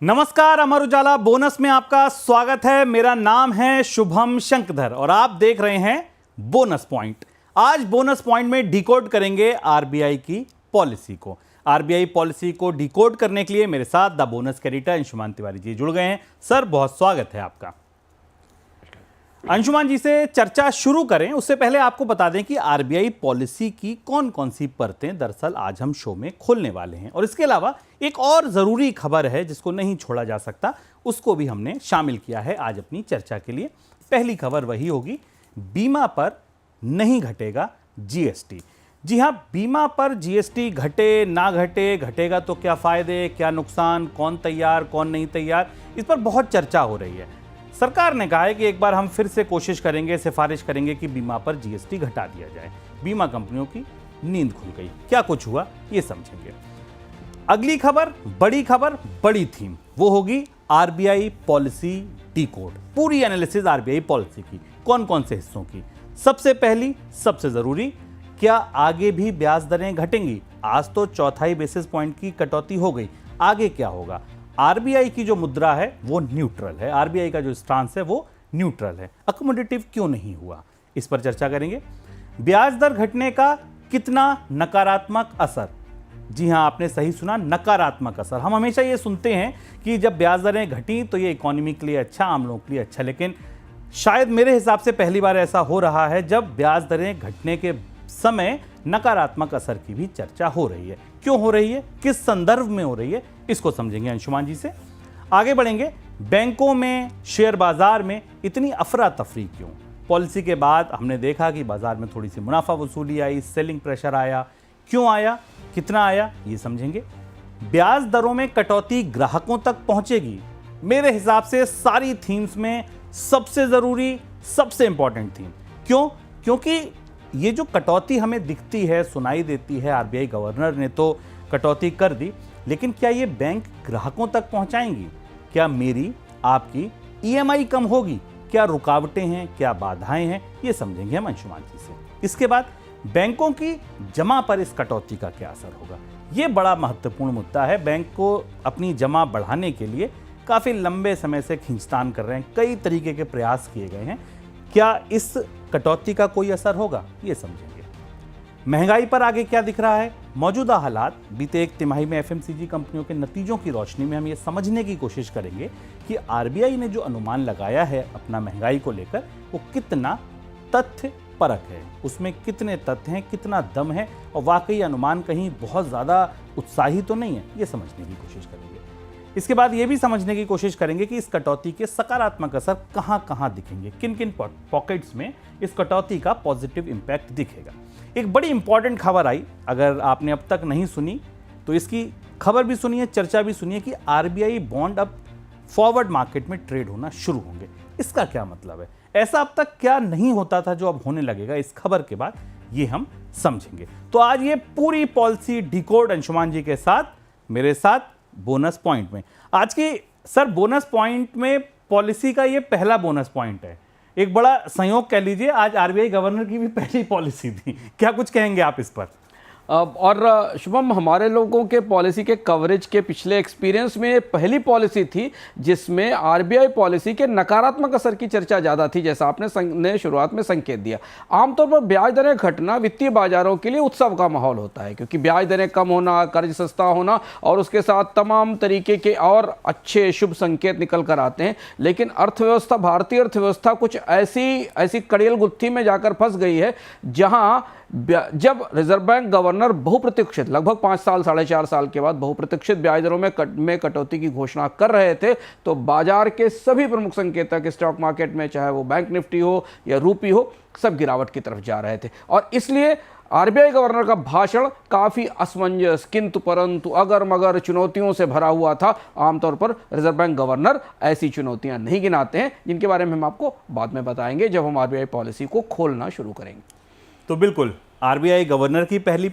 नमस्कार, अमर उजाला बोनस में आपका स्वागत है। मेरा नाम है शुभम शंकधर और आप देख रहे हैं बोनस पॉइंट। आज बोनस पॉइंट में डिकोड करेंगे आरबीआई की पॉलिसी को। आरबीआई पॉलिसी को डिकोड करने के लिए मेरे साथ द बोनस के एडिटर अंशुमान तिवारी जी जुड़ गए हैं। सर, बहुत स्वागत है आपका। अंशुमान जी से चर्चा शुरू करें उससे पहले आपको बता दें कि आरबीआई पॉलिसी की कौन कौन सी परतें दरअसल आज हम शो में खोलने वाले हैं, और इसके अलावा एक और जरूरी खबर है जिसको नहीं छोड़ा जा सकता, उसको भी हमने शामिल किया है आज अपनी चर्चा के लिए। पहली खबर वही होगी, बीमा पर नहीं घटेगा जीएसटी। जी हां, बीमा पर जीएसटी घटे ना घटे, घटेगा तो क्या फायदे क्या नुकसान, कौन तैयार कौन नहीं तैयार, इस पर बहुत चर्चा हो रही है। सरकार ने कहा है कि एक बार हम फिर से कोशिश करेंगे, सिफारिश करेंगे कि बीमा पर जीएसटी घटा दिया जाए। बीमा कंपनियों की नींद खुल गई। क्या कुछ हुआ ये समझेंगे। अगली खबर, बड़ी थीम, वो होगी आरबीआई पॉलिसी डिकोड। पूरी एनालिसिस आरबीआई पॉलिसी की, कौन कौन से हिस्सों की। सबसे पहली, सबसे जरूरी, क्या आगे भी ब्याज दरें घटेंगी? आज तो चौथाई बेसिस पॉइंट की कटौती हो गई, आगे क्या होगा? आरबीआई की जो मुद्रा है वो न्यूट्रल है, आरबीआई का जो स्टांस है वो न्यूट्रल है। अकोमोडेटिव क्यों नहीं हुआ, इस पर चर्चा करेंगे। ब्याज दर घटने का कितना नकारात्मक असर? जी हां, आपने सही सुना, नकारात्मक असर। हम हमेशा ये सुनते हैं कि जब ब्याज दरें घटी तो ये इकोनॉमी के लिए अच्छा, आम लोगों के लिए अच्छा, लेकिन शायद मेरे हिसाब से पहली बार ऐसा हो रहा है जब ब्याज दरें घटने के समय नकारात्मक असर की भी चर्चा हो रही है। क्यों हो रही है, किस संदर्भ में हो रही है, इसको समझेंगे अंशुमान जी से। आगे बढ़ेंगे, बैंकों में, शेयर बाजार में इतनी अफरा तफरी क्यों? पॉलिसी के बाद हमने देखा कि बाजार में थोड़ी सी मुनाफा वसूली आई, सेलिंग प्रेशर आया। क्यों आया, कितना आया, ये समझेंगे। ब्याज दरों में कटौती ग्राहकों तक पहुंचेगी? मेरे हिसाब से सारी थीम्स में सबसे जरूरी, सबसे इंपॉर्टेंट थीम। क्यों? क्योंकि ये जो कटौती हमें दिखती है, सुनाई देती है, आरबीआई गवर्नर ने तो कटौती कर दी, लेकिन क्या ये बैंक ग्राहकों तक पहुंचाएंगी? क्या मेरी आपकी ईएमआई कम होगी? क्या रुकावटें हैं, क्या बाधाएं हैं, ये समझेंगे हम अंशुमान जी से। इसके बाद बैंकों की जमा पर इस कटौती का क्या असर होगा? ये बड़ा महत्वपूर्ण मुद्दा है। बैंक को अपनी जमा बढ़ाने के लिए काफी लंबे समय से खींचतान कर रहे हैं, कई तरीके के प्रयास किए गए हैं। क्या इस कटौती का कोई असर होगा, ये समझेंगे। महंगाई पर आगे क्या दिख रहा है? मौजूदा हालात, बीते एक तिमाही में एफएमसीजी कंपनियों के नतीजों की रोशनी में हम ये समझने की कोशिश करेंगे कि आरबीआई ने जो अनुमान लगाया है अपना महंगाई को लेकर, वो कितना तथ्य परक है, उसमें कितने तथ्य हैं, कितना दम है, और वाकई अनुमान कहीं बहुत ज़्यादा उत्साही तो नहीं है, ये समझने की कोशिश करेंगे। इसके बाद ये भी समझने की कोशिश करेंगे कि इस कटौती के सकारात्मक असर कहाँ कहाँ दिखेंगे, किन किन पॉकेट्स में इस कटौती का पॉजिटिव इंपैक्ट दिखेगा। एक बड़ी इंपॉर्टेंट खबर आई, अगर आपने अब तक नहीं सुनी तो इसकी खबर भी सुनिए, चर्चा भी सुनिए कि आरबीआई बॉन्ड अब फॉरवर्ड मार्केट में ट्रेड होना शुरू होंगे। इसका क्या मतलब है? ऐसा अब तक क्या नहीं होता था जो अब होने लगेगा? इस खबर के बाद ये हम समझेंगे। तो आज ये पूरी पॉलिसी डिकोड अंशुमान जी के साथ, मेरे साथ बोनस पॉइंट में। आज की सर बोनस पॉइंट में पॉलिसी का ये पहला बोनस पॉइंट है। एक बड़ा संयोग कह लीजिए, आज आरबीआई गवर्नर की भी पहली पॉलिसी थी। क्या कुछ कहेंगे आप इस पर? और शुभम, हमारे लोगों के पॉलिसी के कवरेज के पिछले एक्सपीरियंस में पहली पॉलिसी थी जिसमें आरबीआई पॉलिसी के नकारात्मक असर की चर्चा ज़्यादा थी, जैसा आपने शुरुआत में संकेत दिया। आमतौर पर ब्याज दरें घटना वित्तीय बाजारों के लिए उत्सव का माहौल होता है, क्योंकि ब्याज दरें कम होना, कर्ज सस्ता होना और उसके साथ तमाम तरीके के और अच्छे शुभ संकेत निकल कर आते हैं। लेकिन अर्थव्यवस्था, भारतीय अर्थव्यवस्था कुछ ऐसी कड़ियल गुत्थी में जाकर फंस गई है जहाँ जब रिजर्व बैंक गवर्नर बहुप्रतीक्षित, लगभग 5 साल 4.5 साल के बाद बहुप्रतीक्षित ब्याज दरों में कटौती की घोषणा कर रहे थे, तो बाजार के सभी प्रमुख संकेतक, स्टॉक मार्केट में चाहे वो बैंक निफ्टी हो या रूपी हो, सब गिरावट की तरफ जा रहे थे। और इसलिए आरबीआई गवर्नर का भाषण काफी असमंजस, किंतु परंतु, अगर मगर चुनौतियों से भरा हुआ था। आमतौर पर रिजर्व बैंक गवर्नर ऐसी चुनौतियां नहीं गिनाते हैं, जिनके बारे में हम आपको बाद में बताएंगे जब हम आरबीआई पॉलिसी को खोलना शुरू करेंगे। तो बिल्कुल, आरबीआई गवर्नर की पहली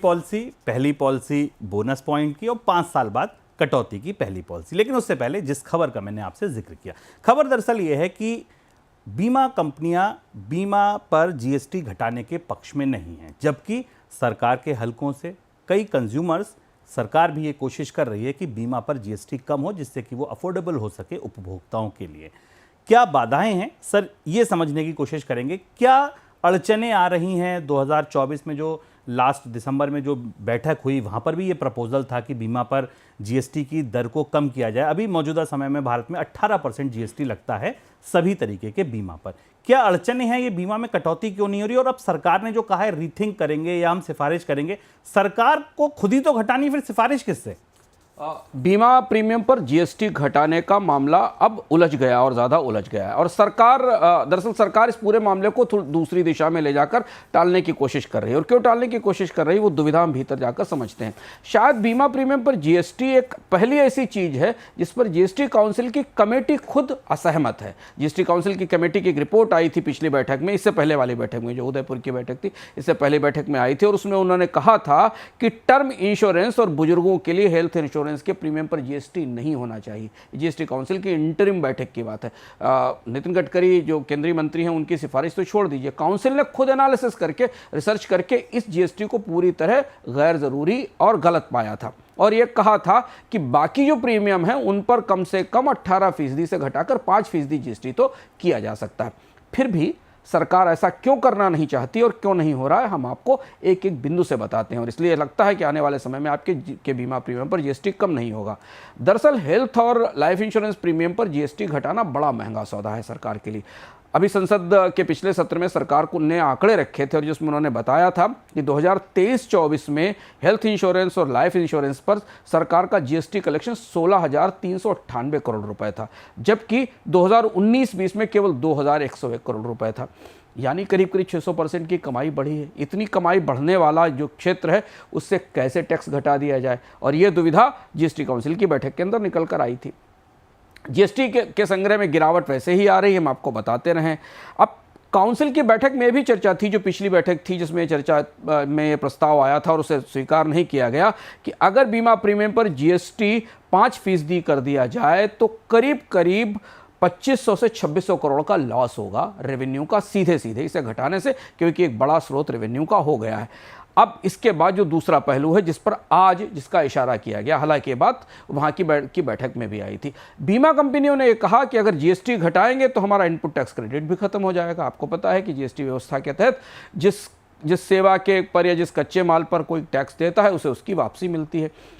पॉलिसी बोनस पॉइंट की, और 5 साल बाद कटौती की पहली पॉलिसी। लेकिन उससे पहले जिस खबर का मैंने आपसे जिक्र किया, खबर दरअसल यह है कि बीमा कंपनियां बीमा पर जीएसटी घटाने के पक्ष में नहीं हैं, जबकि सरकार के हलकों से कई कंज्यूमर्स सरकार भी ये कोशिश कर रही है कि बीमा पर जीएसटी कम हो, जिससे कि वो अफोर्डेबल हो सके उपभोक्ताओं के लिए। क्या बाधाएं हैं सर, ये समझने की कोशिश करेंगे। क्या अड़चनें आ रही हैं? 2024 में जो लास्ट दिसंबर में जो बैठक हुई, वहाँ पर भी ये प्रपोजल था कि बीमा पर जीएसटी की दर को कम किया जाए। अभी मौजूदा समय में भारत में 18% जीएसटी लगता है सभी तरीके के बीमा पर। क्या अड़चनें हैं? ये बीमा में कटौती क्यों नहीं हो रही? और अब सरकार ने जो कहा है रीथिंक करेंगे या हम सिफारिश करेंगे, सरकार को खुद ही तो घटानी, फिर सिफारिश किससे? बीमा प्रीमियम पर जीएसटी घटाने का मामला अब उलझ गया और ज़्यादा उलझ गया है और सरकार दरअसल सरकार इस पूरे मामले को दूसरी दिशा में ले जाकर टालने की कोशिश कर रही है। और क्यों टालने की कोशिश कर रही है वो दुविधा हम भीतर जाकर समझते हैं। शायद बीमा प्रीमियम पर जीएसटी एक पहली ऐसी चीज़ है जिस पर जीएसटी काउंसिल की कमेटी खुद असहमत है। जीएसटी काउंसिल की कमेटी की एक रिपोर्ट आई थी पिछली बैठक में, इससे पहले वाली बैठक में जो उदयपुर की बैठक थी, इससे पहले बैठक में आई थी, और उसमें उन्होंने कहा था कि टर्म इंश्योरेंस और बुजुर्गों के लिए हेल्थ इंश्योरेंस के प्रीमियम पर जीएसटी नहीं होना चाहिए। जीएसटी काउंसिल की इंटरिम बैठक की बात है। नितिन गडकरी जो केंद्रीय मंत्री हैं, उनकी सिफारिश तो छोड़ दीजिए, काउंसिल ने खुद एनालिसिस करके, रिसर्च करके इस जीएसटी को पूरी तरह गैर जरूरी और गलत पाया था और यह कहा था कि बाकी जो प्रीमियम है उन पर कम से कम 18% से घटाकर 5% जीएसटी तो किया जा सकता है। फिर भी सरकार ऐसा क्यों करना नहीं चाहती और क्यों नहीं हो रहा है, हम आपको एक एक बिंदु से बताते हैं और इसलिए लगता है कि आने वाले समय में आपके बीमा प्रीमियम पर जीएसटी कम नहीं होगा। दरअसल हेल्थ और लाइफ इंश्योरेंस प्रीमियम पर जीएसटी घटाना बड़ा महंगा सौदा है सरकार के लिए। अभी संसद के पिछले सत्र में सरकार को ने आंकड़े रखे थे और जिसमें उन्होंने बताया था कि 2023-24 में हेल्थ इंश्योरेंस और लाइफ इंश्योरेंस पर सरकार का जीएसटी कलेक्शन 16,398 करोड़ रुपए था, जबकि 2019-20 में केवल 2,101 करोड़ रुपए था। यानी करीब करीब 600% की कमाई बढ़ी है। इतनी कमाई बढ़ने वाला जो क्षेत्र है उससे कैसे टैक्स घटा दिया जाए, और ये दुविधा जीएसटी काउंसिल की बैठक के अंदर निकल कर आई थी। जीएसटी के संग्रह में गिरावट वैसे ही आ रही है, हम आपको बताते रहें। अब काउंसिल की बैठक में भी चर्चा थी, जो पिछली बैठक थी जिसमें चर्चा में ये प्रस्ताव आया था और उसे स्वीकार नहीं किया गया कि अगर बीमा प्रीमियम पर जीएसटी 5% कर दिया जाए तो करीब करीब 2500 से 2600 करोड़ का लॉस होगा रेवेन्यू का, सीधे सीधे इसे घटाने से, क्योंकि एक बड़ा स्रोत रेवेन्यू का हो गया है। अब इसके बाद जो दूसरा पहलू है जिस पर आज जिसका इशारा किया गया, हालांकि ये बात वहाँ की बैठक में भी आई थी, बीमा कंपनियों ने ये कहा कि अगर जीएसटी घटाएंगे तो हमारा इनपुट टैक्स क्रेडिट भी खत्म हो जाएगा। आपको पता है कि जीएसटी व्यवस्था के तहत जिस सेवा के पर या जिस कच्चे माल पर कोई टैक्स देता है उसे उसकी वापसी मिलती है।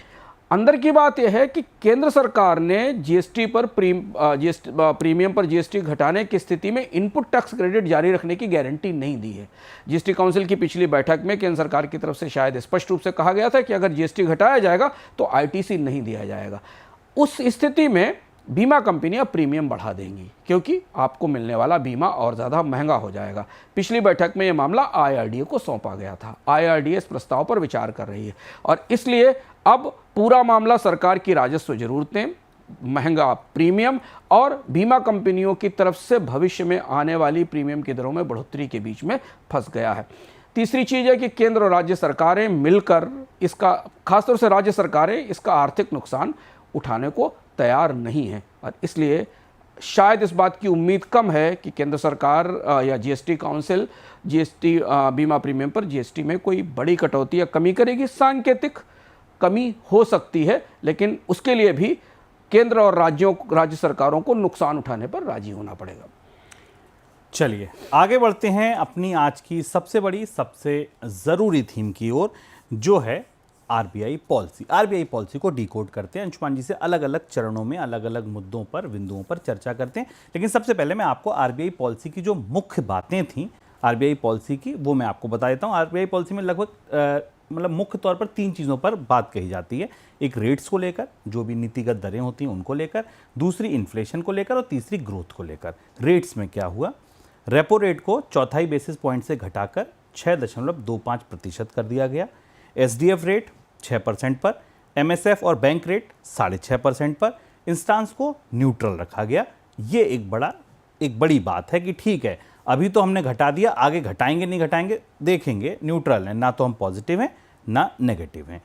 अंदर की बात यह है कि केंद्र सरकार ने जीएसटी पर प्रीमियम पर जीएसटी घटाने की स्थिति में इनपुट टैक्स क्रेडिट जारी रखने की गारंटी नहीं दी है। जीएसटी काउंसिल की पिछली बैठक में केंद्र सरकार की तरफ से शायद स्पष्ट रूप से कहा गया था कि अगर जीएसटी घटाया जाएगा तो आईटीसी नहीं दिया जाएगा। उस स्थिति में बीमा कंपनियां प्रीमियम बढ़ा देंगी क्योंकि आपको मिलने वाला बीमा और ज़्यादा महंगा हो जाएगा। पिछली बैठक में यह मामला आईआरडीए को सौंपा गया था। आईआरडीए इस प्रस्ताव पर विचार कर रही है और इसलिए अब पूरा मामला सरकार की राजस्व जरूरतें, महंगा प्रीमियम और बीमा कंपनियों की तरफ से भविष्य में आने वाली प्रीमियम की दरों में बढ़ोतरी के बीच में फंस गया है। तीसरी चीज़ है कि केंद्र और राज्य सरकारें मिलकर इसका, खासतौर से राज्य सरकारें, इसका आर्थिक नुकसान उठाने को तैयार नहीं है और इसलिए शायद इस बात की उम्मीद कम है कि केंद्र सरकार या जीएसटी काउंसिल जीएसटी बीमा प्रीमियम पर जीएसटी में कोई बड़ी कटौती या कमी करेगी। सांकेतिक कमी हो सकती है, लेकिन उसके लिए भी केंद्र और राज्य सरकारों को नुकसान उठाने पर राजी होना पड़ेगा। चलिए आगे बढ़ते हैं अपनी आज की सबसे बड़ी, सबसे ज़रूरी थीम की ओर, जो है आरबीआई पॉलिसी। आरबीआई पॉलिसी को डिकोड करते हैं। अंशुमान जी से अलग अलग चरणों में अलग अलग मुद्दों पर, बिंदुओं पर चर्चा करते हैं, लेकिन सबसे पहले मैं आपको आरबीआई पॉलिसी की जो मुख्य बातें थीं आरबीआई पॉलिसी की, वो मैं आपको बता देता हूँ। आरबीआई पॉलिसी में लगभग मुख्य तौर पर 3 चीज़ों पर बात कही जाती है। एक रेट्स को लेकर, जो भी नीतिगत दरें होती हैं उनको लेकर, दूसरी इन्फ्लेशन को लेकर और तीसरी ग्रोथ को लेकर। रेट्स में क्या हुआ, रेपो रेट को 4 बेसिस पॉइंट से घटाकर 6.25% कर दिया गया। एसडीएफ रेट 6% पर, एमएसएफ और बैंक रेट 6.5% पर, इंस्टांस को न्यूट्रल रखा गया। ये एक बड़ी बात है कि ठीक है, अभी तो हमने घटा दिया, आगे घटाएंगे नहीं घटाएंगे देखेंगे, न्यूट्रल है, ना तो हम पॉजिटिव हैं ना नेगेटिव हैं।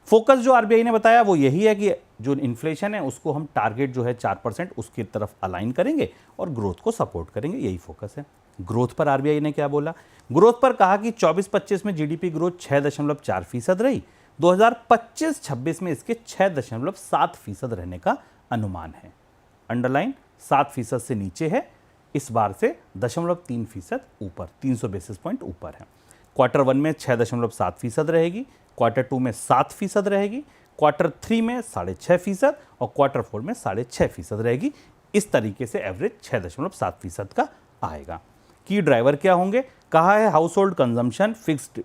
फोकस जो आरबीआई ने बताया वो यही है कि जो इन्फ्लेशन है उसको हम टारगेट जो है 4% उसकी तरफ अलाइन करेंगे और ग्रोथ को सपोर्ट करेंगे, यही फोकस है। ग्रोथ पर आरबीआई ने क्या बोला, ग्रोथ पर कहा कि 24-25 में जीडीपी ग्रोथ 6.4% रही, 2025-26 में इसके 6.7% रहने का अनुमान है। अंडरलाइन 7% से नीचे है, इस बार से 0.3% ऊपर, 300 बेसिस पॉइंट ऊपर है। क्वार्टर 1 में 6.7% रहेगी, क्वार्टर 2 में 7% रहेगी, क्वार्टर 3 में 6.5% और क्वार्टर 4 में 6.5% रहेगी। इस तरीके से एवरेज 6.7% का आएगा। की ड्राइवर क्या होंगे? कहा है house hold consumption, fixed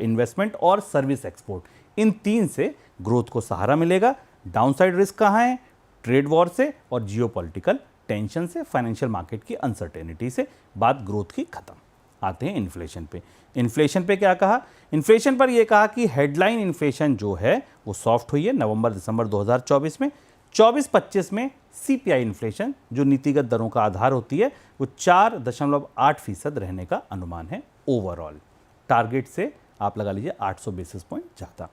investment और सर्विस एक्सपोर्ट, इन 3 से ग्रोथ को सहारा मिलेगा। डाउनसाइड रिस्क कहाँ है? ट्रेड वॉर से और जियोपॉलिटिकल टेंशन से, फाइनेंशियल मार्केट की अनसर्टेनिटी से। बात ग्रोथ की खत्म। आते हैं इन्फ्लेशन पे। इन्फ्लेशन पे क्या कहा? इन्फ्लेशन पर यह कहा कि हेडलाइन इन्फ्लेशन जो है वो सॉफ्ट हुई है नवंबर दिसंबर 2024 में। 24-25 में सीपीआई इन्फ्लेशन जो नीतिगत दरों का आधार होती है वो 4.8% रहने का अनुमान है ओवरऑल। टारगेट से आप लगा लीजिए 800 बेसिस पॉइंट ज़्यादा।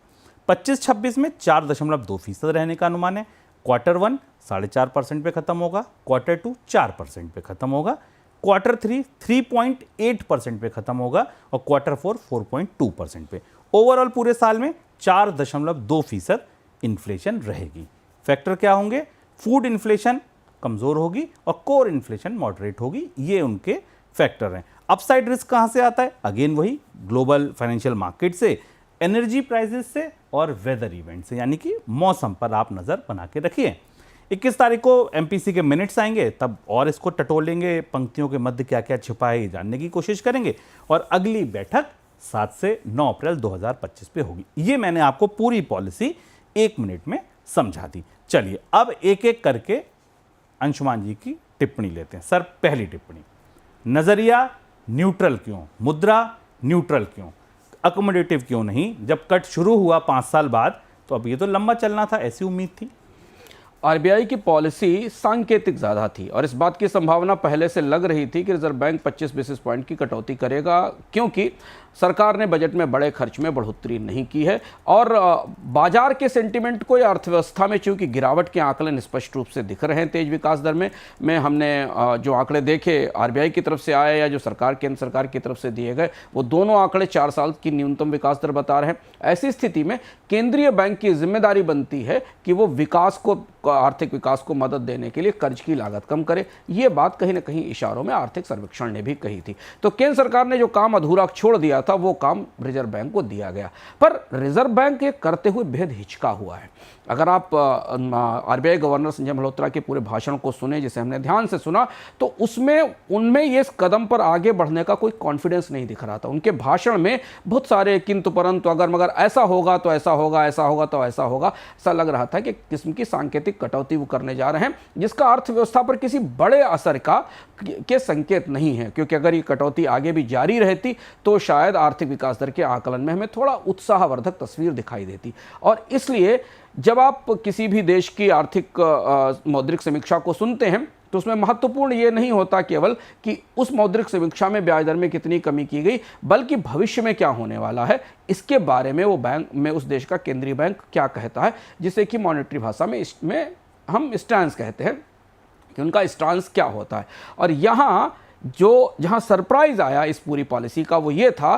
25-26 में 4.2% रहने का अनुमान है। क्वार्टर 1 4.5% पे खत्म होगा, क्वार्टर 2 4% पे खत्म होगा, क्वार्टर 3 3.8% पे खत्म होगा और क्वार्टर 4 4.2% पे। ओवरऑल पूरे साल में 4.2% इन्फ्लेशन रहेगी। फैक्टर क्या होंगे? फूड इन्फ्लेशन कमजोर होगी और कोर इन्फ्लेशन मॉडरेट होगी। ये उनके फैक्टर हैं। अपसाइड रिस्क कहां से आता है? अगेन वही ग्लोबल फाइनेंशियल मार्केट से, एनर्जी प्राइसेस से और वेदर इवेंट से, यानी कि मौसम पर आप नजर बना के रखिए। 21 तारीख को एमपीसी के मिनट्स आएंगे, तब और इसको टटोलेंगे, पंक्तियों के मध्य क्या क्या छिपा है ये जानने की कोशिश करेंगे। और अगली बैठक 7 से 9 अप्रैल 2025 पे होगी। ये मैंने आपको पूरी पॉलिसी 1 मिनट में समझा दी। चलिए अब एक एक करके अंशुमान जी की टिप्पणी लेते हैं। सर, पहली टिप्पणी, नजरिया न्यूट्रल क्यों, मुद्रा न्यूट्रल क्यों, अकोमोडेटिव क्यों नहीं? जब कट शुरू हुआ 5 साल बाद तो अब ये तो लंबा चलना था, ऐसी उम्मीद थी। आरबीआई की पॉलिसी सांकेतिक ज़्यादा थी और इस बात की संभावना पहले से लग रही थी कि रिजर्व बैंक 25 बेसिस पॉइंट की कटौती करेगा, क्योंकि सरकार ने बजट में बड़े खर्च में बढ़ोतरी नहीं की है और बाजार के सेंटिमेंट को या अर्थव्यवस्था में चूंकि गिरावट के आंकड़े स्पष्ट रूप से दिख रहे हैं तेज विकास दर में हमने जो आंकड़े देखे आरबीआई की तरफ से आए या जो सरकार केंद्र सरकार की तरफ से दिए गए, वो दोनों आंकड़े 4 साल की न्यूनतम विकास दर बता रहे हैं। ऐसी स्थिति में केंद्रीय बैंक की जिम्मेदारी बनती है कि वो विकास को, आर्थिक विकास को मदद देने के लिए कर्ज की लागत कम करे। ये बात कहीं ना कहीं इशारों में आर्थिक सर्वेक्षण ने भी कही थी। तो केंद्र सरकार ने जो काम अधूरा छोड़ दिया था वो काम रिजर्व बैंक को दिया गया, पर रिजर्व बैंक ये करते हुए बेहद हिचका हुआ है। अगर आप आरबीआई गवर्नर संजय मल्होत्रा के पूरे भाषण को सुने, जिसे हमने ध्यान से सुना, तो उसमें उनमें ये इस कदम पर आगे बढ़ने का कोई कॉन्फिडेंस नहीं दिख रहा था। उनके भाषण में बहुत सारे किंतु परंतु, अगर मगर, ऐसा होगा तो ऐसा होगा, ऐसा होगा तो ऐसा होगा, ऐसा लग रहा था कि किस्म की सांकेतिक कटौती वो करने जा रहे हैं जिसका अर्थव्यवस्था पर किसी बड़े असर के संकेत नहीं है। क्योंकि अगर ये कटौती आगे भी जारी रहती तो शायद आर्थिक विकास दर के आकलन में हमें थोड़ा उत्साहवर्धक तस्वीर दिखाई देती। और इसलिए जब आप किसी भी देश की आर्थिक मौद्रिक समीक्षा को सुनते हैं तो उसमें महत्वपूर्ण ये नहीं होता केवल कि उस मौद्रिक समीक्षा में ब्याज दर में कितनी कमी की गई, बल्कि भविष्य में क्या होने वाला है इसके बारे में वो बैंक में उस देश का केंद्रीय बैंक क्या कहता है, जिसे कि मॉनेटरी भाषा में इसमें हम स्टैंस कहते हैं कि उनका स्टांस क्या होता है। और जहां सरप्राइज आया इस पूरी पॉलिसी का वो ये था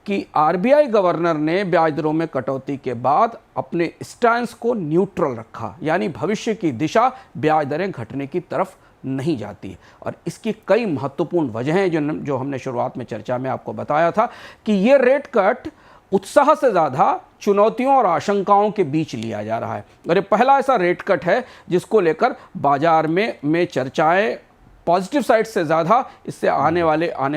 कि आरबीआई गवर्नर ने ब्याज दरों में कटौती के बाद अपने स्टैंस को न्यूट्रल रखा, यानी भविष्य की दिशा ब्याज दरें घटने की तरफ नहीं जाती। और इसकी कई महत्वपूर्ण वजह हैं जो हमने शुरुआत में चर्चा में आपको बताया था कि ये रेट कट उत्साह से ज़्यादा चुनौतियों और आशंकाओं के बीच लिया जा रहा है। और ये पहला ऐसा रेट कट है जिसको लेकर बाजार में चर्चाएं पॉजिटिव साइड से ज़्यादा इससे आने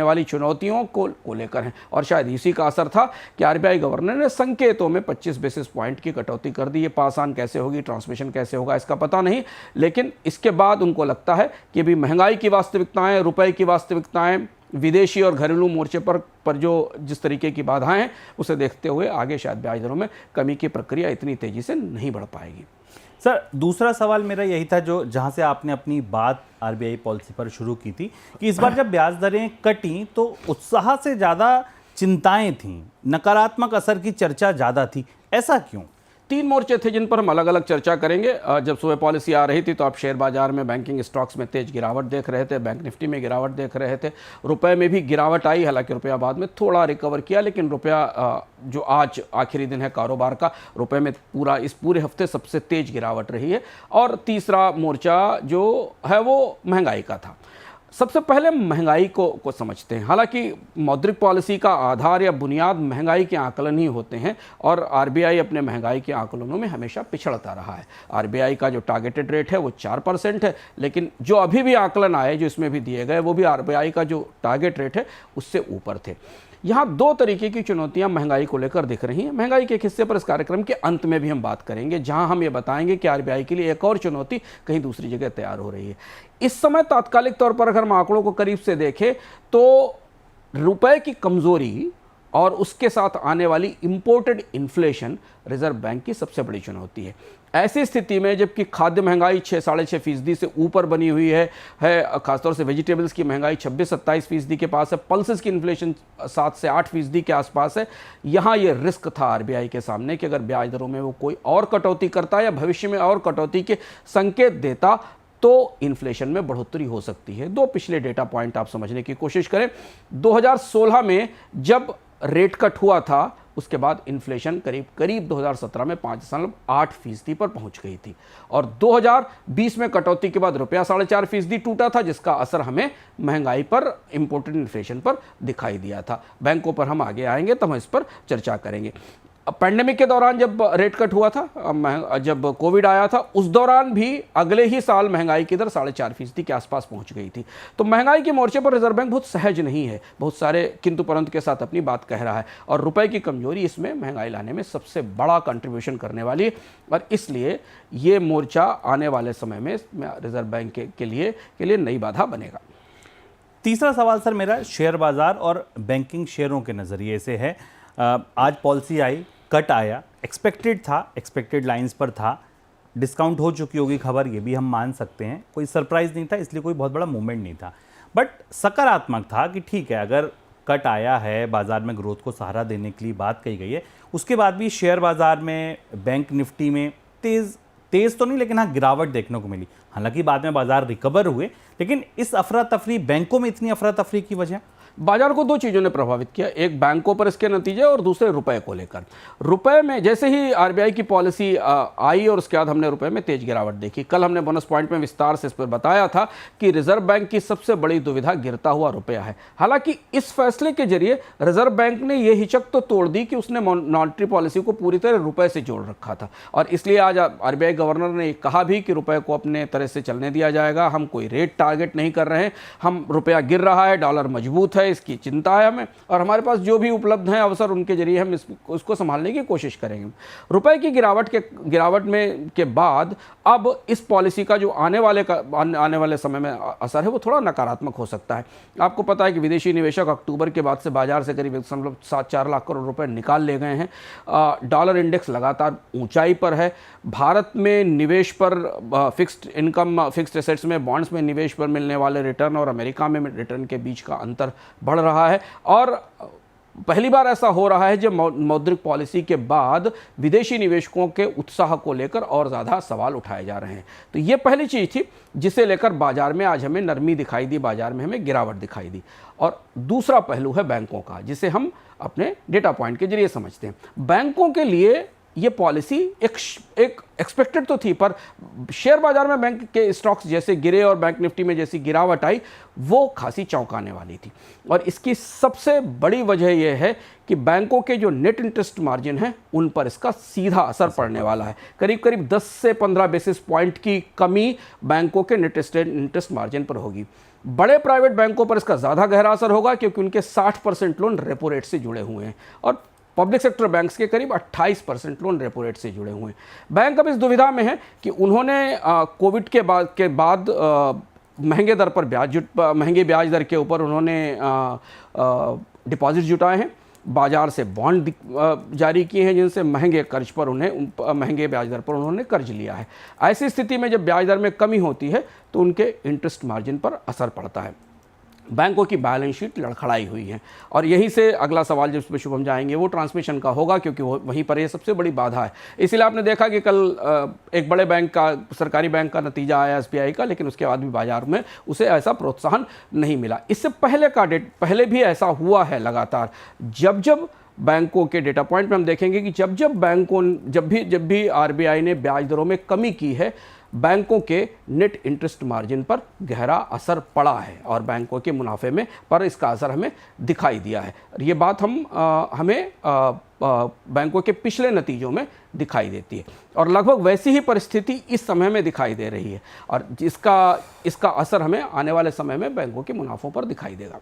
वाली चुनौतियों को लेकर हैं। और शायद इसी का असर था कि आरबीआई गवर्नर ने संकेतों में 25 बेसिस पॉइंट की कटौती कर दी। ये पास ऑन कैसे होगी, ट्रांसमिशन कैसे होगा, इसका पता नहीं, लेकिन इसके बाद उनको लगता है कि भी महंगाई की वास्तविकताएं, रुपए की वास्तविकताएं, विदेशी और घरेलू मोर्चे पर जो जिस तरीके की बाधाएं हैं उसे देखते हुए आगे शायद ब्याज दरों में कमी की प्रक्रिया इतनी तेजी से नहीं बढ़ पाएगी। सर, दूसरा सवाल मेरा यही था जहां से आपने अपनी बात आरबीआई पॉलिसी पर शुरू की थी कि इस बार जब ब्याज दरें कटी तो उत्साह से ज़्यादा चिंताएं थीं, नकारात्मक असर की चर्चा ज़्यादा थी। ऐसा क्यों? तीन मोर्चे थे जिन पर हम अलग अलग चर्चा करेंगे। जब सुबह पॉलिसी आ रही थी तो आप शेयर बाजार में बैंकिंग स्टॉक्स में तेज गिरावट देख रहे थे, बैंक निफ्टी में गिरावट देख रहे थे, रुपए में भी गिरावट आई, हालांकि रुपया बाद में थोड़ा रिकवर किया, लेकिन रुपया जो आज आखिरी दिन है कारोबार का, रुपए में इस पूरे हफ्ते सबसे तेज गिरावट रही है। और तीसरा मोर्चा जो है वो महंगाई का था। सबसे पहले महंगाई को समझते हैं। हालांकि मौद्रिक पॉलिसी का आधार या बुनियाद महंगाई के आकलन ही होते हैं और आरबीआई अपने महंगाई के आकलनों में हमेशा पिछड़ता रहा है। आरबीआई का जो टारगेटेड रेट है वो 4% है, लेकिन जो अभी भी आकलन आए जो इसमें भी दिए गए वो भी आरबीआई का जो टारगेट रेट है उससे ऊपर थे। यहाँ दो तरीके की चुनौतियां महंगाई को लेकर दिख रही हैं। महंगाई के एक हिस्से पर इस कार्यक्रम के अंत में भी हम बात करेंगे, जहां हम ये बताएंगे कि आरबीआई के लिए एक और चुनौती कहीं दूसरी जगह तैयार हो रही है। इस समय तात्कालिक तौर पर अगर हम आंकड़ों को करीब से देखें तो रुपए की कमजोरी और उसके साथ आने वाली इंपोर्टेड इन्फ्लेशन रिजर्व बैंक की सबसे बड़ी चुनौती है। ऐसी स्थिति में जबकि खाद्य महंगाई 6-6.5% से ऊपर बनी हुई है खासतौर से वेजिटेबल्स की महंगाई 26-27% के पास है, पल्सेस की इन्फ्लेशन 7 से 8% के आसपास है। यहाँ ये रिस्क था आरबीआई के सामने कि अगर ब्याज दरों में वो कोई और कटौती करता या भविष्य में और कटौती के संकेत देता तो इन्फ्लेशन में बढ़ोतरी हो सकती है। दो पिछले डेटा पॉइंट आप समझने की कोशिश करें। 2016 में जब रेट कट हुआ था उसके बाद इन्फ्लेशन करीब 2017 में 5.8% पर पहुंच गई थी और 2020 में कटौती के बाद रुपया 4.5% टूटा था, जिसका असर हमें महंगाई पर, इंपोर्टेड इन्फ्लेशन पर दिखाई दिया था। बैंकों पर हम आगे आएंगे तब हम इस पर चर्चा करेंगे। पैंडेमिक के दौरान जब रेट कट हुआ था, जब कोविड आया था, उस दौरान भी अगले ही साल महंगाई की दर 4.5% के आसपास पहुंच गई थी। तो महंगाई के मोर्चे पर रिजर्व बैंक बहुत सहज नहीं है, बहुत सारे किंतु परंतु के साथ अपनी बात कह रहा है और रुपए की कमजोरी इसमें महंगाई लाने में सबसे बड़ा कंट्रीब्यूशन करने वाली है और इसलिए ये मोर्चा आने वाले समय में रिजर्व बैंक के लिए नई बाधा बनेगा। तीसरा सवाल सर मेरा शेयर बाजार और बैंकिंग शेयरों के नज़रिए से है। आज पॉलिसी आई, कट आया, एक्सपेक्टेड था, एक्सपेक्टेड लाइंस पर था, डिस्काउंट हो चुकी होगी खबर, ये भी हम मान सकते हैं, कोई सरप्राइज नहीं था, इसलिए कोई बहुत बड़ा मूवमेंट नहीं था। बट सकारात्मक था कि ठीक है, अगर कट आया है, बाजार में ग्रोथ को सहारा देने के लिए बात कही गई है, उसके बाद भी शेयर बाजार में, बैंक निफ्टी में तेज तो नहीं लेकिन हाँ गिरावट देखने को मिली। हालांकि बाद में बाजार रिकवर हुए, लेकिन इस अफरा तफरी, बैंकों में इतनी अफरा तफरी की वजह? बाजार को दो चीज़ों ने प्रभावित किया, एक बैंकों पर इसके नतीजे और दूसरे रुपए को लेकर। रुपए में जैसे ही आरबीआई की पॉलिसी आई और उसके बाद हमने रुपए में तेज गिरावट देखी। कल हमने बोनस पॉइंट में विस्तार से इस पर बताया था कि रिजर्व बैंक की सबसे बड़ी दुविधा गिरता हुआ रुपया है। हालांकि इस फैसले के जरिए रिजर्व बैंक ने यह हिचक तो तोड़ दी कि उसने मॉनेटरी पॉलिसी को पूरी तरह रुपए से जोड़ रखा था और इसलिए आज आरबीआई गवर्नर ने कहा भी कि रुपए को अपने तरह से चलने दिया जाएगा, हम कोई रेट टारगेट नहीं कर रहे हैं, हम रुपया गिर रहा है, डॉलर मजबूत है, इसकी चिंता है हमें और हमारे पास जो भी उपलब्ध हैं अवसर उनके जरिए हम उसको संभालने की कोशिश करेंगे। रुपए की गिरावट में के बाद अब इस पॉलिसी का जो आने वाले समय में असर है वो थोड़ा नकारात्मक हो सकता है। आपको पता है कि विदेशी निवेशक अक्टूबर के बाद से बाजार से करीब 1.74 लाख करोड़ रुपए निकाल ले गए हैं। डॉलर इंडेक्स लगातार ऊंचाई पर है। भारत में निवेश पर फिक्स्ड इनकम, फिक्स्ड एसेट्स में, बॉन्ड्स में निवेश पर मिलने वाले रिटर्न और अमेरिका में रिटर्न के बीच का अंतर बढ़ रहा है और पहली बार ऐसा हो रहा है जब मौद्रिक पॉलिसी के बाद विदेशी निवेशकों के उत्साह को लेकर और ज़्यादा सवाल उठाए जा रहे हैं। तो ये पहली चीज़ थी जिसे लेकर बाजार में आज हमें नरमी दिखाई दी, बाजार में हमें गिरावट दिखाई दी। और दूसरा पहलू है बैंकों का, जिसे हम अपने डेटा पॉइंट के जरिए समझते हैं। बैंकों के लिए ये पॉलिसी एक एक्सपेक्टेड तो थी, पर शेयर बाजार में बैंक के स्टॉक्स जैसे गिरे और बैंक निफ्टी में जैसी गिरावट आई वो खासी चौंकाने वाली थी और इसकी सबसे बड़ी वजह यह है कि बैंकों के जो नेट इंटरेस्ट मार्जिन है उन पर इसका सीधा असर पड़ने वाला है। करीब 10 से 15 बेसिस पॉइंट की कमी बैंकों के नेट इंटरेस्ट मार्जिन पर होगी। बड़े प्राइवेट बैंकों पर इसका ज़्यादा गहरा असर होगा क्योंकि उनके 60% लोन रेपो रेट से जुड़े हुए हैं और पब्लिक सेक्टर बैंक्स के करीब 28% लोन रेपो रेट से जुड़े हुए हैं। बैंक अब इस दुविधा में है कि उन्होंने कोविड के बाद महंगे ब्याज दर के ऊपर उन्होंने डिपॉजिट जुटाए हैं, बाजार से बॉन्ड जारी किए हैं जिनसे महंगे ब्याज दर पर उन्होंने कर्ज लिया है। ऐसी स्थिति में जब ब्याज दर में कमी होती है तो उनके इंटरेस्ट मार्जिन पर असर पड़ता है। बैंकों की बैलेंस शीट लड़खड़ाई हुई है। और यहीं से अगला सवाल जिस पे शुभम जाएंगे वो ट्रांसमिशन का होगा, क्योंकि वो वहीं पर ये सबसे बड़ी बाधा है। इसीलिए आपने देखा कि कल एक बड़े बैंक का, सरकारी बैंक का नतीजा आया SBI का, लेकिन उसके बाद भी बाजार में उसे ऐसा प्रोत्साहन नहीं मिला। इससे पहले का पहले भी ऐसा हुआ है लगातार। जब जब बैंकों के डेटा पॉइंट में हम देखेंगे कि जब भी RBI ने ब्याज दरों में कमी की है, बैंकों के नेट इंटरेस्ट मार्जिन पर गहरा असर पड़ा है और बैंकों के मुनाफे में पर इसका असर हमें दिखाई दिया है। ये बात हमें बैंकों के पिछले नतीजों में दिखाई देती है और लगभग वैसी ही परिस्थिति इस समय में दिखाई दे रही है और इसका असर हमें आने वाले समय में बैंकों के मुनाफों पर दिखाई देगा।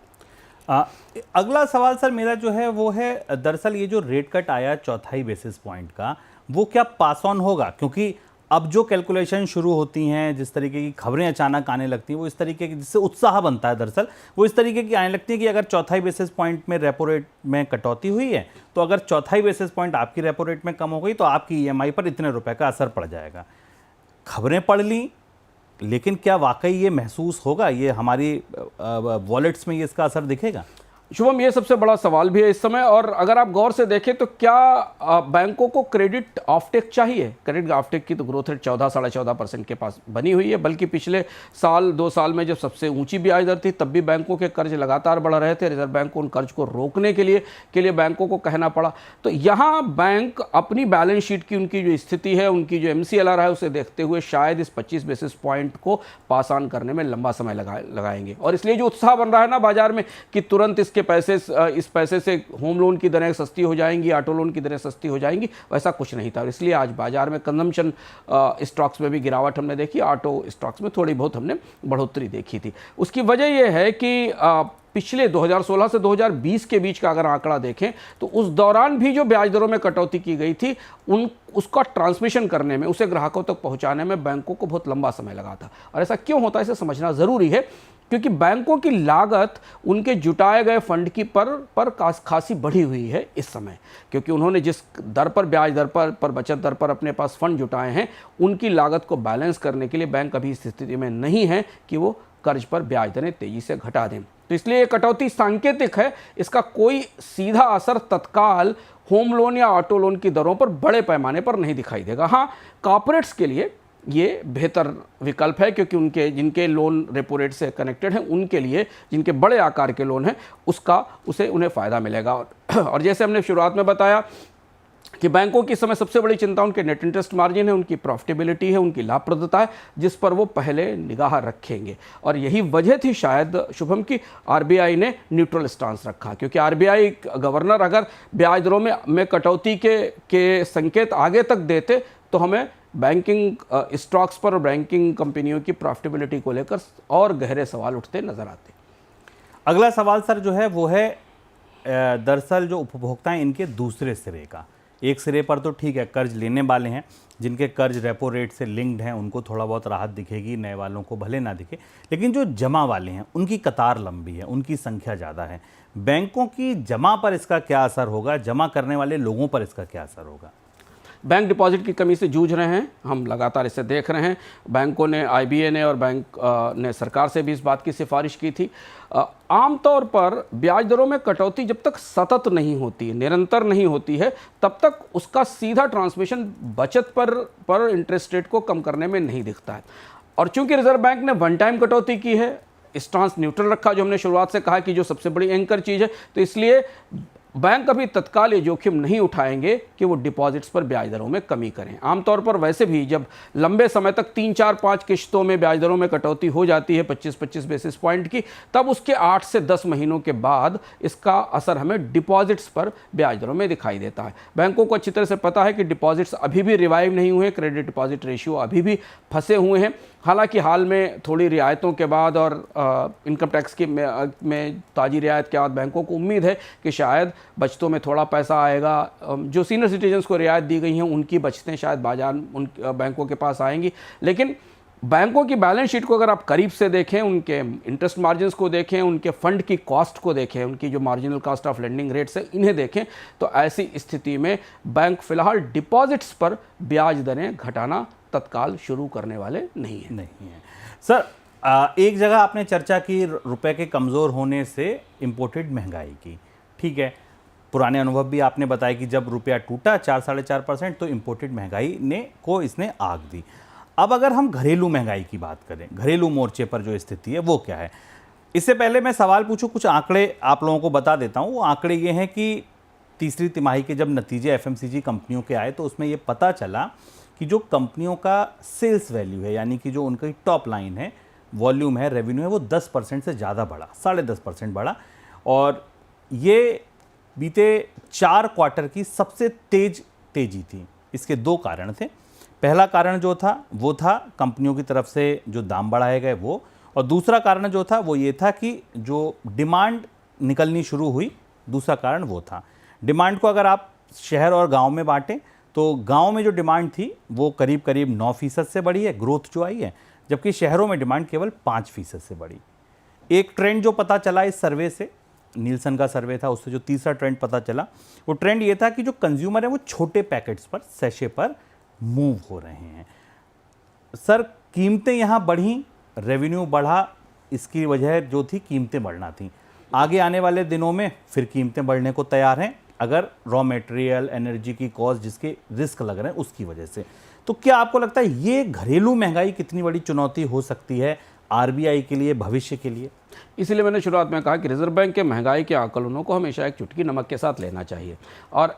अगला सवाल सर मेरा जो है वो है, दरअसल ये जो रेट कट आया 4 बेसिस पॉइंट का, वो क्या पास ऑन होगा? क्योंकि अब जो कैलकुलेशन शुरू होती हैं, जिस तरीके की खबरें अचानक आने लगती हैं, वो इस तरीके की, जिससे उत्साह बनता है दरअसल, वो इस तरीके की आने लगती है कि अगर 4 बेसिस पॉइंट में रेपो रेट में कटौती हुई है, तो अगर 4 बेसिस पॉइंट आपकी रेपो रेट में कम हो गई तो आपकी EMI पर इतने रुपए का असर पड़ जाएगा। खबरें पढ़ ली, लेकिन क्या वाकई ये महसूस होगा, ये हमारी वॉलेट्स में ये इसका असर दिखेगा? शुभम, ये सबसे बड़ा सवाल भी है इस समय। और अगर आप गौर से देखें तो क्या बैंकों को क्रेडिट ऑफटेक चाहिए? क्रेडिट ऑफटेक की तो ग्रोथ रेट 14-14.5% के पास बनी हुई है, बल्कि पिछले साल 2 साल में जब सबसे ऊंची ब्याज दर थी तब भी बैंकों के कर्ज लगातार बढ़ रहे थे। रिजर्व बैंक को उन कर्ज को रोकने के लिए बैंकों को कहना पड़ा। तो यहाँ बैंक अपनी बैलेंस शीट की उनकी जो स्थिति है, उनकी जो MCLR है, उसे देखते हुए शायद इस 25 बेसिस पॉइंट को पास ऑन करने में लंबा समय लगाएंगे। और इसलिए जो उत्साह बन रहा है ना बाजार में कि तुरंत इस पैसे से होम लोन की दरें सस्ती हो जाएंगी, ऑटो लोन की दरें सस्ती हो जाएंगी, वैसा कुछ नहीं था। इसलिए आज बाजार में कंजम्पशन स्टॉक्स में भी गिरावट हमने देखी, ऑटो स्टॉक्स में थोड़ी बहुत हमने बढ़ोतरी देखी थी। उसकी वजह यह है कि पिछले 2016 से 2020 के बीच का अगर आंकड़ा देखें तो उस दौरान भी जो ब्याज दरों में कटौती की गई थी, उसका ट्रांसमिशन करने में, उसे ग्राहकों तक पहुंचाने में बैंकों को बहुत लंबा समय लगा था। और ऐसा क्यों होता है, इसे समझना ज़रूरी है, क्योंकि बैंकों की लागत उनके जुटाए गए फंड की पर खासी बढ़ी हुई है इस समय, क्योंकि उन्होंने जिस दर पर, ब्याज दर पर बचत दर पर अपने पास फंड जुटाए हैं, उनकी लागत को बैलेंस करने के लिए बैंक अभी इस स्थिति में नहीं है कि वो कर्ज पर ब्याज दरें तेजी से घटा दें। तो इसलिए ये कटौती सांकेतिक है, इसका कोई सीधा असर तत्काल होम लोन या ऑटो लोन की दरों पर बड़े पैमाने पर नहीं दिखाई देगा। हाँ, कॉर्पोरेट्स के लिए ये बेहतर विकल्प है, क्योंकि जिनके लोन रेपो रेट से कनेक्टेड हैं, उनके लिए, जिनके बड़े आकार के लोन हैं, उन्हें फ़ायदा मिलेगा। और जैसे हमने शुरुआत में बताया कि बैंकों की समय सबसे बड़ी चिंता उनके नेट इंटरेस्ट मार्जिन है, उनकी प्रॉफिटेबिलिटी है, उनकी लाभप्रदता है, जिस पर वो पहले निगाह रखेंगे। और यही वजह थी शायद शुभम की RBI ने न्यूट्रल स्टांस रखा, क्योंकि RBI गवर्नर अगर ब्याज दरों में कटौती के संकेत आगे तक देते तो हमें बैंकिंग स्टॉक्स पर और बैंकिंग कंपनियों की प्रॉफिटेबिलिटी को लेकर और गहरे सवाल उठते नजर आते। अगला सवाल सर जो है वो है, दरअसल जो उपभोक्ता हैं इनके दूसरे सिरे का। एक सिरे पर तो ठीक है, कर्ज लेने वाले हैं, जिनके कर्ज रेपो रेट से लिंक्ड हैं, उनको थोड़ा बहुत राहत दिखेगी, नए वालों को भले ना दिखे। लेकिन जो जमा वाले हैं उनकी कतार लंबी है, उनकी संख्या ज़्यादा है। बैंकों की जमा पर इसका क्या असर होगा, जमा करने वाले लोगों पर इसका क्या असर होगा? बैंक डिपॉजिट की कमी से जूझ रहे हैं, हम लगातार इसे देख रहे हैं। बैंकों ने, IBA ने और बैंक ने सरकार से भी इस बात की सिफारिश की थी। आमतौर पर ब्याज दरों में कटौती जब तक सतत नहीं होती है, निरंतर नहीं होती है, तब तक उसका सीधा ट्रांसमिशन बचत पर इंटरेस्ट रेट को कम करने में नहीं दिखता है। और चूंकि रिजर्व बैंक ने वन टाइम कटौती की है, स्टांस न्यूट्रल रखा, जो हमने शुरुआत से कहा कि जो सबसे बड़ी एंकर चीज़ है, तो इसलिए बैंक अभी तत्काल ये जोखिम नहीं उठाएंगे कि वो डिपॉजिट्स पर ब्याज दरों में कमी करें। आमतौर पर वैसे भी जब लंबे समय तक 3, 4, 5 किश्तों में ब्याज दरों में कटौती हो जाती है 25-25 बेसिस पॉइंट की, तब उसके 8 से 10 महीनों के बाद इसका असर हमें डिपॉजिट्स पर ब्याज दरों में दिखाई देता है। बैंकों को अच्छी तरह से पता है कि डिपॉजिट्स अभी भी रिवाइव नहीं हुए, क्रेडिट डिपॉजिट रेशियो अभी भी फंसे हुए हैं। हालांकि हाल में थोड़ी रियायतों के बाद और इनकम टैक्स में ताज़ी रियायत के बाद बैंकों को उम्मीद है कि शायद बचतों में थोड़ा पैसा आएगा। जो सीनियर सिटीजन्स को रियायत दी गई हैं उनकी बचतें शायद बाजार उन बैंकों के पास आएंगी। लेकिन बैंकों की बैलेंस शीट को अगर आप करीब से देखें, उनके इंटरेस्ट मार्जिन्स को देखें, उनके फंड की कॉस्ट को देखें, उनकी जो marginal cost of lending rates है, इन्हें देखें, तो ऐसी स्थिति में बैंक फिलहाल डिपॉजिट्स पर ब्याज दरें घटाना तत्काल शुरू करने वाले नहीं है। सर, एक जगह आपने चर्चा की रुपए के कमज़ोर होने से इम्पोर्टेड महंगाई की, ठीक है। पुराने अनुभव भी आपने बताया कि जब रुपया टूटा 4-4.5% तो इम्पोर्टेड महंगाई को इसने आग दी। अब अगर हम घरेलू महंगाई की बात करें, घरेलू मोर्चे पर जो स्थिति है वो क्या है, इससे पहले मैं सवाल पूछूं, कुछ आंकड़े आप लोगों को बता देता हूं। वो आंकड़े ये हैं कि तीसरी तिमाही के जब नतीजे एफएमसीजी कंपनियों के आए तो उसमें ये पता चला कि जो कंपनियों का सेल्स वैल्यू है, यानी कि जो उनकी टॉप लाइन है, वॉल्यूम है, रेवेन्यू है, वो 10% से ज़्यादा बढ़ा, 10.5% बढ़ा। और ये बीते 4 क्वार्टर की सबसे तेजी थी। इसके 2 कारण थे। पहला कारण जो था वो था कंपनियों की तरफ से जो दाम बढ़ाए गए वो, और दूसरा कारण जो था वो ये था कि जो डिमांड निकलनी शुरू हुई, दूसरा कारण वो था। डिमांड को अगर आप शहर और गांव में बांटें तो गांव में जो डिमांड थी वो करीब करीब 9% से बढ़ी है, ग्रोथ जो आई है, जबकि शहरों में डिमांड केवल 5% से बढ़ी। एक ट्रेंड जो पता चला इस सर्वे से, नीलसन का सर्वे था, उससे जो तीसरा ट्रेंड पता चला वो ट्रेंड ये था कि जो कंज्यूमर है वो छोटे पैकेट्स पर, सैशे पर मूव हो रहे हैं। सर, कीमतें यहाँ बढ़ी, रेवेन्यू बढ़ा, इसकी वजह जो थी कीमतें बढ़ना थी। आगे आने वाले दिनों में फिर कीमतें बढ़ने को तैयार हैं, अगर रॉ मटेरियल, एनर्जी की कॉस्ट जिसके रिस्क लग रहे हैं उसकी वजह से। तो क्या आपको लगता है ये घरेलू महंगाई कितनी बड़ी चुनौती हो सकती है आरबीआई के लिए, भविष्य के लिए? इसलिए मैंने शुरुआत में कहा कि रिजर्व बैंक के महंगाई के आकलनों को हमेशा एक चुटकी नमक के साथ लेना चाहिए। और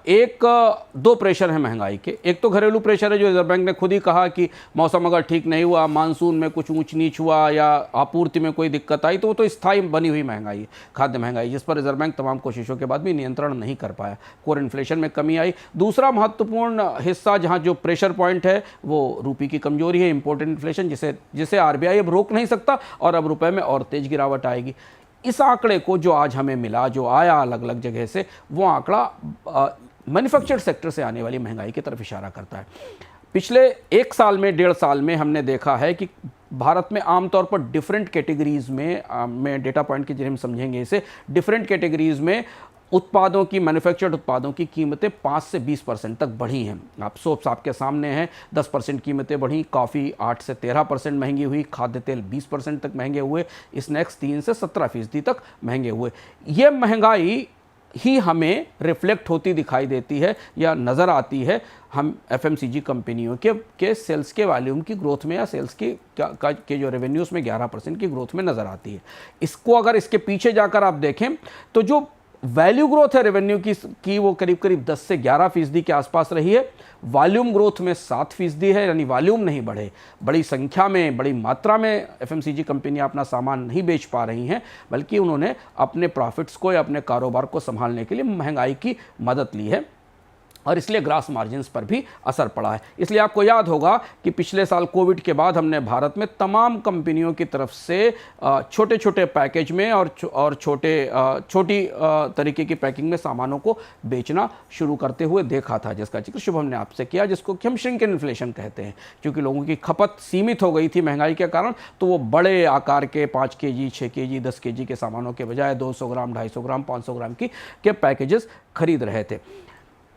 दो प्रेशर हैं महंगाई के। एक तो घरेलू प्रेशर है, जो रिजर्व बैंक ने खुद ही कहा कि मौसम अगर ठीक नहीं हुआ, मानसून में कुछ ऊंच नीच हुआ या आपूर्ति में कोई दिक्कत आई तो वो तो स्थायी बनी हुई महंगाई है, खाद्य महंगाई, जिस पर रिजर्व बैंक तमाम कोशिशों के बाद भी नियंत्रण नहीं कर पाया। कोर इन्फ्लेशन में कमी आई। दूसरा महत्वपूर्ण हिस्सा जहाँ जो प्रेशर पॉइंट है वो रुपये की कमजोरी है, इम्पोर्टेड इन्फ्लेशन, जिसे आरबीआई अब रोक नहीं सकता और अब रुपये में और तेज गिरावट आएगी। इस आंकड़े को जो आज हमें मिला, जो आया अलग अलग जगह से, वो आंकड़ा मैन्युफैक्चर्ड सेक्टर से आने वाली महंगाई की तरफ इशारा करता है। पिछले 1 साल में, 1.5 साल में हमने देखा है कि भारत में आमतौर पर डिफरेंट कैटेगरीज में डेटा पॉइंट के जरिए हम समझेंगे इसे, डिफरेंट कैटेगरीज में उत्पादों की, मैन्युफैक्चर्ड उत्पादों की कीमतें 5 से 20% तक बढ़ी हैं। आप सोप्स आपके सामने हैं, 10% कीमतें बढ़ी, कॉफ़ी 8 से 13% महंगी हुई, खाद्य तेल 20% तक महंगे हुए, स्नैक्स 3 से 17% तक महंगे हुए। ये महंगाई ही हमें रिफ्लेक्ट होती दिखाई देती है या नज़र आती है हम एफएमसीजी कंपनियों के सेल्स के वॉल्यूम की ग्रोथ में, या सेल्स के जो रेवेन्यूज़ में 11% की ग्रोथ में नज़र आती है। इसको अगर इसके पीछे जाकर आप देखें तो जो वैल्यू ग्रोथ है रेवेन्यू की वो करीब करीब 10 से 11% के आसपास रही है। वॉल्यूम ग्रोथ में 7% है, यानी वॉल्यूम नहीं बढ़े, बड़ी संख्या में, बड़ी मात्रा में एफएमसीजी कंपनियां अपना सामान नहीं बेच पा रही हैं, बल्कि उन्होंने अपने प्रॉफिट्स को या अपने कारोबार को संभालने के लिए महंगाई की मदद ली है और इसलिए ग्रास मार्जिन्स पर भी असर पड़ा है। इसलिए आपको याद होगा कि पिछले साल कोविड के बाद हमने भारत में तमाम कंपनियों की तरफ से छोटे छोटे पैकेज में और छोटी तरीके की पैकिंग में सामानों को बेचना शुरू करते हुए देखा था, जिसका जिक्र शुभम ने आपसे किया, जिसको कि हम श्रिंकेन इन्फ्लेशन कहते हैं। क्योंकि लोगों की खपत सीमित हो गई थी महंगाई के कारण, तो वो बड़े आकार के 5 केजी, 6 केजी, 10 केजी के सामानों के बजाय 200 ग्राम, 250 ग्राम, 500 ग्राम के पैकेजेस खरीद रहे थे।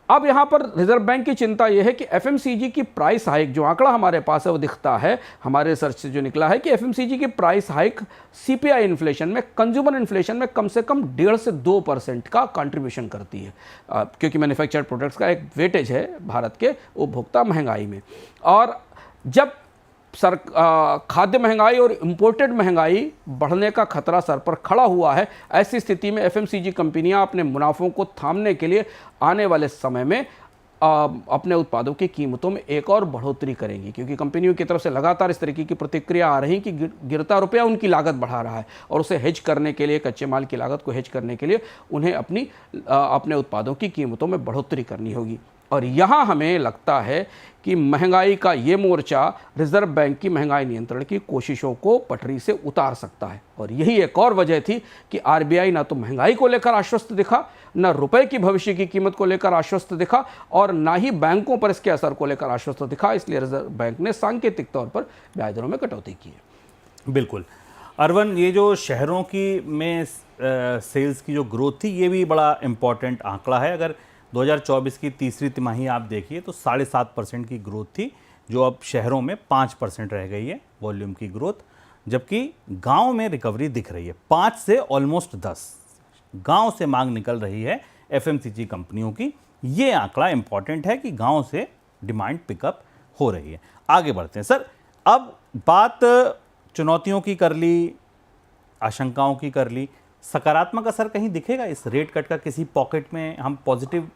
अब यहाँ पर रिजर्व बैंक की चिंता यह है कि एफएमसीजी की प्राइस हाइक, जो आंकड़ा हमारे पास है वो दिखता है, हमारे रिसर्च से जो निकला है कि एफएमसीजी की प्राइस हाइक सीपीआई इन्फ्लेशन में, कंज्यूमर इन्फ्लेशन में कम से कम 1.5 से 2% का कंट्रीब्यूशन करती है, क्योंकि मैन्युफैक्चर्ड प्रोडक्ट्स का एक वेटेज है भारत के उपभोक्ता महंगाई में। और जब खाद्य महंगाई और इंपोर्टेड महंगाई बढ़ने का खतरा सर पर खड़ा हुआ है, ऐसी स्थिति में एफएमसीजी कंपनियां अपने मुनाफों को थामने के लिए आने वाले समय में अपने उत्पादों की कीमतों में एक और बढ़ोतरी करेंगी, क्योंकि कंपनियों की तरफ से लगातार इस तरीके की प्रतिक्रिया आ रही कि गिरता रुपया उनकी लागत बढ़ा रहा है और उसे हेज करने के लिए, कच्चे माल की लागत को हेज करने के लिए उन्हें अपने उत्पादों की कीमतों में बढ़ोतरी करनी होगी। और यहाँ हमें लगता है कि महंगाई का ये मोर्चा रिजर्व बैंक की महंगाई नियंत्रण की कोशिशों को पटरी से उतार सकता है। और यही एक और वजह थी कि आरबीआई ना तो महंगाई को लेकर आश्वस्त दिखा, ना रुपए की भविष्य की कीमत को लेकर आश्वस्त दिखा, और ना ही बैंकों पर इसके असर को लेकर आश्वस्त दिखा। इसलिए रिजर्व बैंक ने सांकेतिक तौर पर ब्याज दरों में कटौती की है। बिल्कुल। अरवन, ये जो शहरों की में सेल्स की जो ग्रोथ थी, ये भी बड़ा इम्पॉर्टेंट आंकड़ा है। अगर 2024 की तीसरी तिमाही आप देखिए तो 7.5% की ग्रोथ थी, जो अब शहरों में 5% रह गई है वॉल्यूम की ग्रोथ। जबकि गांव में रिकवरी दिख रही है। 5 से ऑलमोस्ट 10 गांव से मांग निकल रही है एफएमसीजी कंपनियों की। ये आंकड़ा इंपॉर्टेंट है कि गांव से डिमांड पिकअप हो रही है। आगे बढ़ते हैं सर, अब बात चुनौतियों की कर ली, आशंकाओं की कर ली, सकारात्मक असर कहीं दिखेगा इस रेट कट का? किसी पॉकेट में हम पॉजिटिव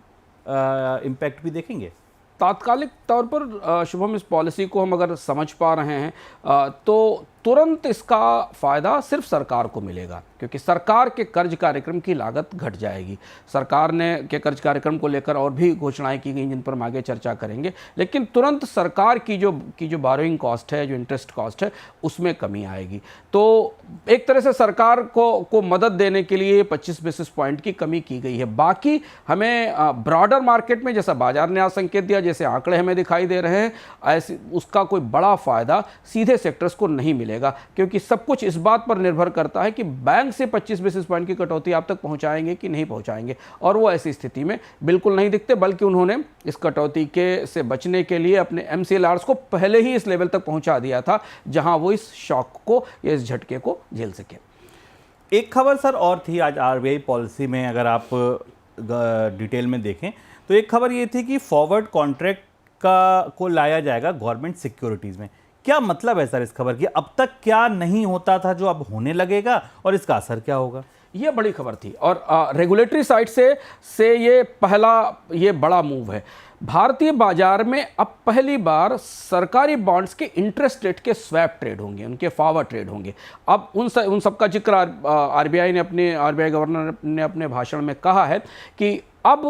इम्पैक्ट भी देखेंगे? तात्कालिक तौर पर शुभम, इस पॉलिसी को हम अगर समझ पा रहे हैं तो तुरंत इसका फ़ायदा सिर्फ सरकार को मिलेगा, क्योंकि सरकार के कर्ज कार्यक्रम की लागत घट जाएगी। सरकार ने के कर्ज कार्यक्रम को लेकर और भी घोषणाएं की गई जिन पर हम आगे चर्चा करेंगे, लेकिन तुरंत सरकार की जो बोरोइंग कॉस्ट है, जो इंटरेस्ट कॉस्ट है, उसमें कमी आएगी। तो एक तरह से सरकार को मदद देने के लिए 25 बेसिस पॉइंट की कमी की गई है। बाकी हमें ब्रॉडर मार्केट में जैसा बाजार ने आज संकेत दिया, जैसे आंकड़े हमें दिखाई दे रहे हैं, ऐसे उसका कोई बड़ा फायदा सीधे सेक्टर्स को नहीं मिलेगा, क्योंकि सब कुछ इस बात पर निर्भर करता है कि बैंक से 25 बेसिस पॉइंट की कटौती आप तक पहुंचाएंगे कि नहीं पहुंचाएंगे, और वो ऐसी स्थिति में बिल्कुल नहीं दिखते, बल्कि उन्होंने इस कटौती से बचने के लिए अपने MCLRs को पहले ही इस लेवल तक पहुंचा दिया था जहां वो इस शॉक को या इस झटके को झेल सके। एक खबर सर और थी आज आरबीआई पॉलिसी में, अगर आप डिटेल में देखें तो एक खबर ये थी कि फॉरवर्ड कॉन्ट्रैक्ट को लाया जाएगा गवर्नमेंट सिक्योरिटीज़ में। क्या मतलब है सर इस खबर की? अब तक क्या नहीं होता था जो अब होने लगेगा, और इसका असर क्या होगा? ये बड़ी खबर थी, और रेगुलेटरी साइड से ये बड़ा मूव है। भारतीय बाजार में अब पहली बार सरकारी बॉन्ड्स के इंटरेस्ट रेट के स्वैप ट्रेड होंगे, उनके फॉरवर्ड ट्रेड होंगे। अब उन सब का जिक्र आरबीआई गवर्नर ने अपने भाषण में कहा है कि अब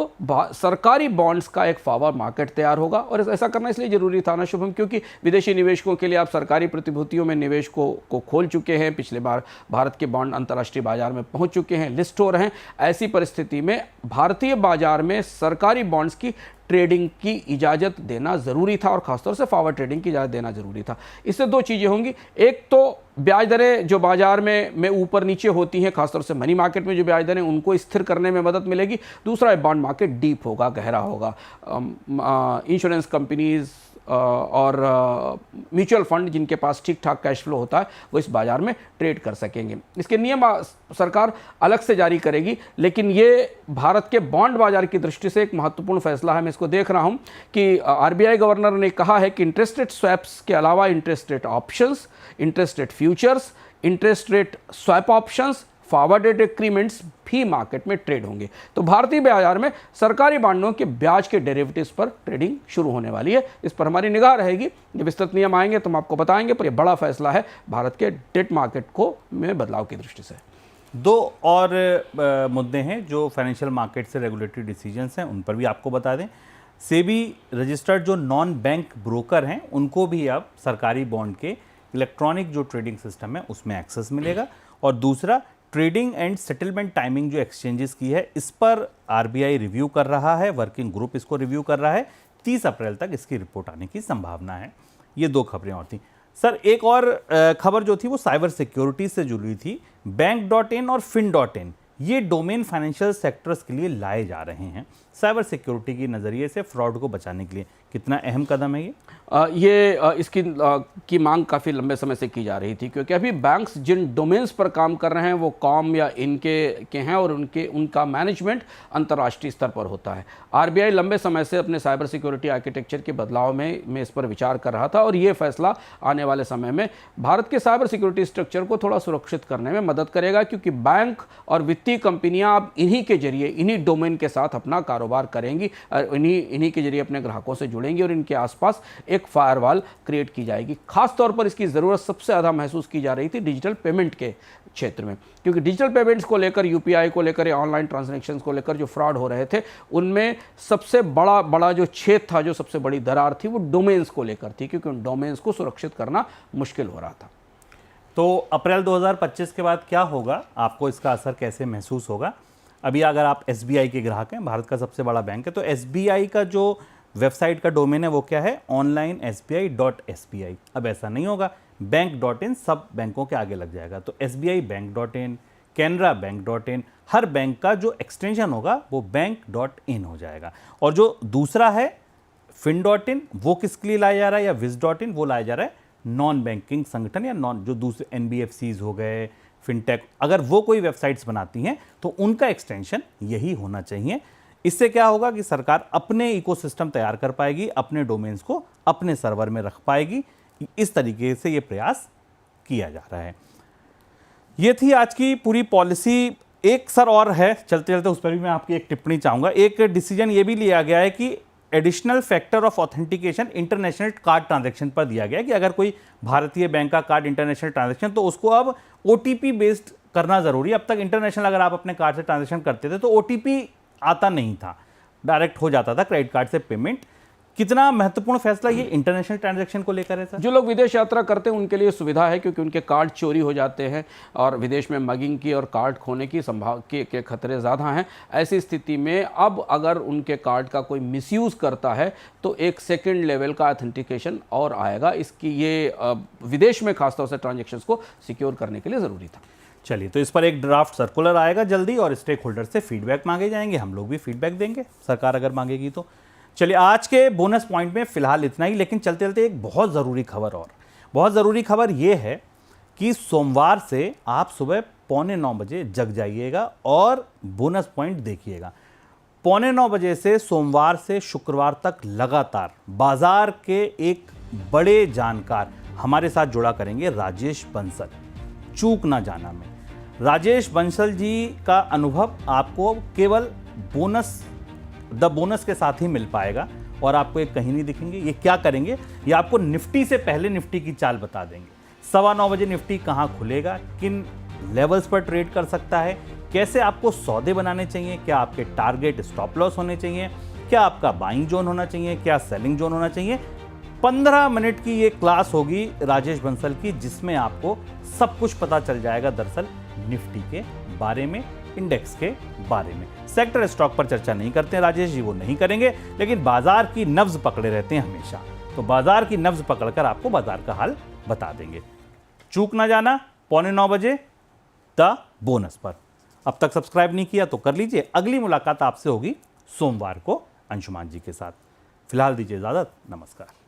सरकारी बॉन्ड्स का एक फॉरवर्ड मार्केट तैयार होगा, और ऐसा करना इसलिए जरूरी था ना शुभम, क्योंकि विदेशी निवेशकों के लिए आप सरकारी प्रतिभूतियों में निवेश को खोल चुके हैं। पिछले बार भारत के बॉन्ड अंतर्राष्ट्रीय बाजार में पहुंच चुके हैं, लिस्ट हो रहे हैं। ऐसी परिस्थिति में भारतीय बाजार में सरकारी बॉन्ड्स की ट्रेडिंग की इजाज़त देना ज़रूरी था, और खासतौर से फॉरवर्ड ट्रेडिंग की इजाज़त देना ज़रूरी था। इससे दो चीज़ें होंगी, एक तो ब्याज दरें जो बाजार में ऊपर नीचे होती हैं, खासतौर से मनी मार्केट में जो ब्याज दरें, उनको स्थिर करने में मदद मिलेगी। दूसरा, बॉन्ड मार्केट डीप होगा, गहरा होगा। इंश्योरेंस कंपनीज और म्यूचुअल फंड जिनके पास ठीक ठाक कैश फ्लो होता है, वो इस बाजार में ट्रेड कर सकेंगे। इसके नियम सरकार अलग से जारी करेगी, लेकिन ये भारत के बॉन्ड बाजार की दृष्टि से एक महत्वपूर्ण फैसला है। मैं इसको देख रहा हूं कि आरबीआई गवर्नर ने कहा है कि इंटरेस्ट रेट स्वैप्स के अलावा interest rate options, interest rate futures, interest rate swap options, forward rate agreements भी मार्केट में ट्रेड होंगे। तो भारतीय बाजार में सरकारी बॉन्डों के ब्याज के डेरिवेटिव्स पर ट्रेडिंग शुरू होने वाली है। इस पर हमारी निगाह रहेगी, जब विस्तृत नियम आएंगे तो हम आपको बताएंगे, पर यह बड़ा फैसला है भारत के डेट मार्केट को में बदलाव की दृष्टि से। दो और मुद्दे हैं जो फाइनेंशियल मार्केट से रेगुलेटरी डिसीजंस हैं, उन पर भी आपको बता दें। सेबी रजिस्टर्ड जो नॉन बैंक ब्रोकर हैं, उनको भी अब सरकारी बॉन्ड के इलेक्ट्रॉनिक जो ट्रेडिंग सिस्टम है उसमें एक्सेस मिलेगा। और दूसरा, ट्रेडिंग एंड सेटलमेंट टाइमिंग जो एक्सचेंजेस की है, इस पर आरबीआई रिव्यू कर रहा है, वर्किंग ग्रुप इसको रिव्यू कर रहा है। 30 अप्रैल तक इसकी रिपोर्ट आने की संभावना है। ये दो खबरें और थी सर। एक और खबर जो थी वो साइबर सिक्योरिटी से जुड़ी थी। बैंक.in और fin.in ये डोमेन फाइनेंशियल सेक्टर्स के लिए लाए जा रहे हैं साइबर सिक्योरिटी के नज़रिए से, फ्रॉड को बचाने के लिए। कितना अहम कदम है ये? इसकी की मांग काफ़ी लंबे समय से की जा रही थी, क्योंकि अभी बैंक्स जिन डोमेन्स पर काम कर रहे हैं वो कॉम या इनके हैं, और उनका मैनेजमेंट अंतर्राष्ट्रीय स्तर पर होता है। आरबीआई लंबे समय से अपने साइबर सिक्योरिटी आर्किटेक्चर के बदलाव में इस पर विचार कर रहा था, और ये फैसला आने वाले समय में भारत के साइबर सिक्योरिटी स्ट्रक्चर को थोड़ा सुरक्षित करने में मदद करेगा, क्योंकि बैंक और वित्तीय कंपनियां अब इन्हीं के जरिए, इन्हीं डोमेन के साथ अपना कारोबार करेंगी, और इन्हीं के जरिए अपने ग्राहकों से जुड़ेंगी, और इनके आसपास एक फायरवॉल क्रिएट की जाएगी। खास तौर पर इसकी ज़रूरत सबसे ज़्यादा महसूस की जा रही थी डिजिटल पेमेंट के क्षेत्र में, क्योंकि डिजिटल पेमेंट्स को लेकर, यूपीआई को लेकर या ऑनलाइन ट्रांजैक्शंस को लेकर जो फ्रॉड हो रहे थे, उनमें सबसे बड़ा जो छेद था, जो सबसे बड़ी दरार थी, वो डोमेन्स को लेकर थी, क्योंकि उन डोमेन्स को सुरक्षित करना मुश्किल हो रहा था। तो अप्रैल 2025 के बाद क्या होगा, आपको इसका असर कैसे महसूस होगा? अभी अगर आप एसबीआई के ग्राहक हैं, भारत का सबसे बड़ा बैंक है, तो एसबीआई का जो वेबसाइट का डोमेन है वो क्या है? onlinesbi.sbi। अब ऐसा नहीं होगा, बैंक.in सब बैंकों के आगे लग जाएगा। तो SBI बैंक.in, कैनरा बैंक.in, हर बैंक का जो एक्सटेंशन होगा वो बैंक.in हो जाएगा। और जो दूसरा है fin.in, वो किसके लिए लाया जा रहा है, या viz.in, वो लाया जा रहा है नॉन बैंकिंग संगठन या नॉन जो दूसरे NBFCs हो गए, फिनटेक, अगर वो कोई वेबसाइट्स बनाती हैं तो उनका एक्सटेंशन यही होना चाहिए। इससे क्या होगा कि सरकार अपने इकोसिस्टम तैयार कर पाएगी, अपने डोमेन्स को अपने सर्वर में रख पाएगी। इस तरीके से ये प्रयास किया जा रहा है। ये थी आज की पूरी पॉलिसी। एक सर और है, चलते चलते उस पर भी मैं आपकी एक टिप्पणी चाहूँगा। एक डिसीजन ये भी लिया गया है कि additional factor of authentication international card transaction पर दिया गया है कि अगर कोई भारतीय बैंक का कार्ड इंटरनेशनल ट्रांजैक्शन, तो उसको अब OTP बेस्ड करना ज़रूरी है। अब तक इंटरनेशनल अगर आप अपने कार्ड से ट्रांजैक्शन करते थे तो OTP आता नहीं था, डायरेक्ट हो जाता था क्रेडिट कार्ड से पेमेंट। कितना महत्वपूर्ण फैसला ये इंटरनेशनल ट्रांजैक्शन को लेकर है सर? जो लोग विदेश यात्रा करते हैं उनके लिए सुविधा है, क्योंकि उनके कार्ड चोरी हो जाते हैं और विदेश में मगिंग की और कार्ड खोने की के खतरे ज़्यादा हैं। ऐसी स्थिति में अब अगर उनके कार्ड का कोई मिसयूज़ करता है तो एक सेकंड लेवल का ऑथेंटिकेशन और आएगा। इसकी ये विदेश में खासतौर से ट्रांजेक्शन्स को सिक्योर करने के लिए ज़रूरी था। चलिए, तो इस पर एक ड्राफ्ट सर्कुलर आएगा जल्दी और स्टेक होल्डर से फीडबैक मांगे जाएंगे। हम लोग भी फीडबैक देंगे, सरकार अगर मांगेगी तो। चलिए, आज के बोनस पॉइंट में फिलहाल इतना ही, लेकिन चलते चलते एक बहुत ज़रूरी खबर और बहुत ज़रूरी खबर ये है कि सोमवार से आप सुबह 8:45 बजे जग जाइएगा और बोनस पॉइंट देखिएगा। 8:45 बजे से सोमवार से शुक्रवार तक लगातार बाजार के एक बड़े जानकार हमारे साथ जुड़ा करेंगे, राजेश बंसल। चूक ना जाना में राजेश बंसल जी का अनुभव आपको केवल द बोनस के साथ ही मिल पाएगा और आपको ये कहीं नहीं दिखेंगे। ये क्या करेंगे, ये आपको निफ्टी से पहले निफ्टी की चाल बता देंगे। 9:15 बजे निफ्टी कहाँ खुलेगा, किन लेवल्स पर ट्रेड कर सकता है, कैसे आपको सौदे बनाने चाहिए, क्या आपके टारगेट स्टॉप लॉस होने चाहिए, क्या आपका बाइंग जोन होना चाहिए, क्या सेलिंग जोन होना चाहिए। 15 मिनट की ये क्लास होगी राजेश बंसल की, जिसमें आपको सब कुछ पता चल जाएगा दरअसल निफ्टी के बारे में, इंडेक्स के बारे में। सेक्टर स्टॉक पर चर्चा नहीं करते हैं राजेश जी, वो नहीं करेंगे, लेकिन बाजार की नब्ज पकड़े रहते हैं हमेशा। तो बाजार की नब्ज पकड़कर आपको बाजार का हाल बता देंगे। चूक ना जाना 8:45 बजे द बोनस पर। अब तक सब्सक्राइब नहीं किया तो कर लीजिए। अगली मुलाकात आपसे होगी सोमवार को अंशुमान जी के साथ। फिलहाल दीजिए इजाजत, नमस्कार।